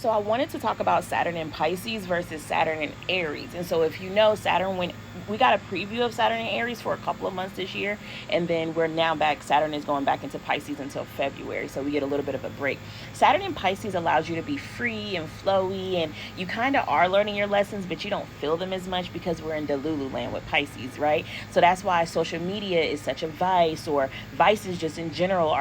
So I wanted to talk about Saturn in Pisces versus Saturn in Aries. And so if you know, we got a preview of Saturn in Aries for a couple of months this year, and then we're now back. Saturn is going back into Pisces until February, so we get a little bit of a break. Saturn in Pisces allows you to be free and flowy, and you kind of are learning your lessons, but you don't feel them as much because we're in Delulu land with Pisces, right? So that's why social media is such a vice, or vices just in general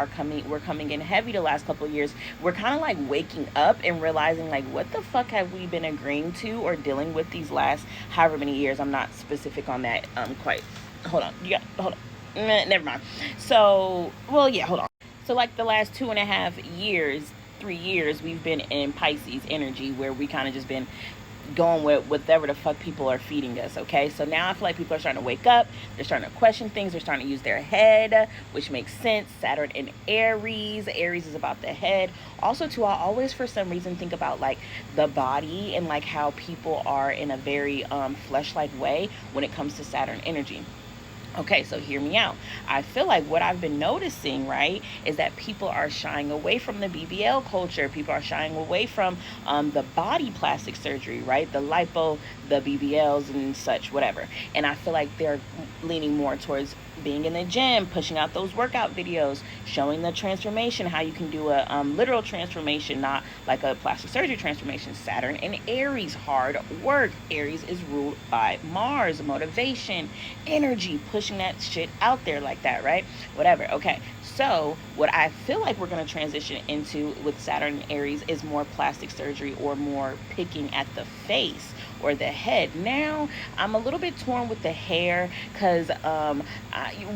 we're coming in heavy the last couple of years. We're kind of like waking up and realizing, like, what the fuck have we been agreeing to or dealing with these last however many years. I'm not specific on that quite. Hold on. Hold on. Never mind. So, well, yeah, hold on. So like the last 2.5 years, 3 years, we've been in Pisces energy, where we kind of just been going with whatever the fuck people are feeding us. Okay, so now I feel like people are starting to wake up, they're starting to question things, they're starting to use their head, which makes sense. Saturn in Aries is about the head. Also too, I always for some reason think about like the body and like how people are in a very flesh-like way when it comes to Saturn energy. Okay, so hear me out. I feel like what I've been noticing, right, is that people are shying away from the BBL culture. People are shying away from the body plastic surgery, right? The lipo, the BBLs and such, whatever. And I feel like they're leaning more towards being in the gym, pushing out those workout videos, showing the transformation, how you can do a literal transformation, not like a plastic surgery transformation. Saturn and Aries, hard work. Aries is ruled by Mars, motivation, energy, pushing that shit out there like that, right? Whatever. Okay. So what I feel like we're going to transition into with Saturn and Aries is more plastic surgery, or more picking at the face or the head. Now I'm a little bit torn with the hair, because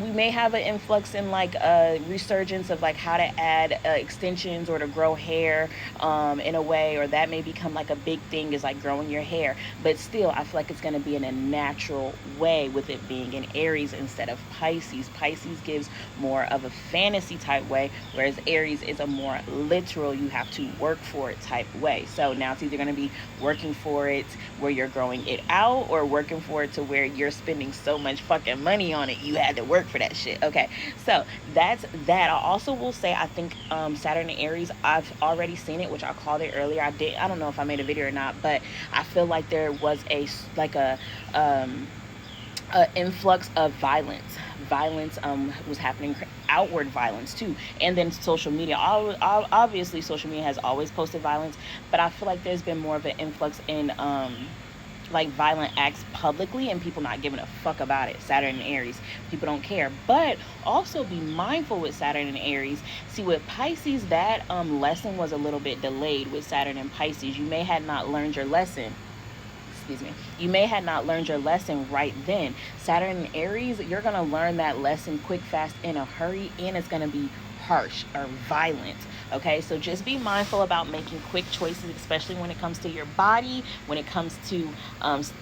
we may have an influx in like a resurgence of like how to add extensions or to grow hair in a way, or that may become like a big thing, is like growing your hair. But still, I feel like it's going to be in a natural way, with it being in Aries instead of Pisces. Pisces gives more of a fantasy type way, whereas Aries is a more literal, you have to work for it type way. So now it's either going to be working for it where you're growing it out, or working for it to where you're spending so much fucking money on it you had to work for that shit. Okay, so that's that. I also will say, I think Saturn and Aries, I've already seen it, which I called it earlier. I don't know if I made a video or not, but I feel like there was a influx of violence was happening, outward violence too. And then social media, obviously social media has always posted violence, but I feel like there's been more of an influx in like violent acts publicly, and people not giving a fuck about it. Saturn and Aries, people don't care. But also be mindful with Saturn and Aries. See, with Pisces, that lesson was a little bit delayed. With Saturn and Pisces, you may have not learned your lesson. You may have not learned your lesson right then. Saturn and Aries, you're going to learn that lesson quick, fast, in a hurry, and it's going to be harsh or violent. Okay, so just be mindful about making quick choices, especially when it comes to your body, when it comes to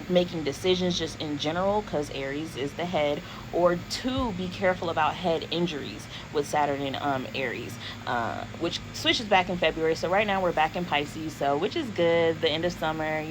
making decisions just in general, because Aries is the head. Or two, be careful about head injuries with Saturn and Aries, which switches back in February. So right now we're back in Pisces, so which is good. The end of summer,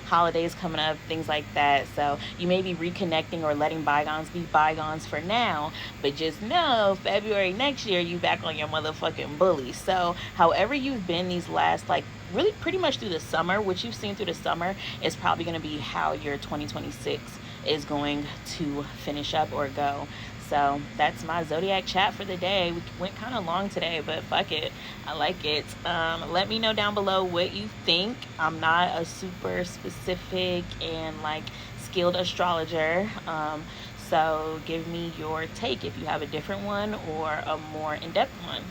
holidays coming up, things like that. So you may be reconnecting or letting bygones be bygones for now, but just know February next year you back on your motherfucking bully. So however you've been these last, like, really pretty much through the summer, what you've seen through the summer is probably going to be how your 2026 is going to finish up or go. So that's my zodiac chat for the day. We went kind of long today, but fuck it, I like it. Let me know down below what you think. I'm not a super specific and like skilled astrologer, so give me your take if you have a different one or a more in-depth one.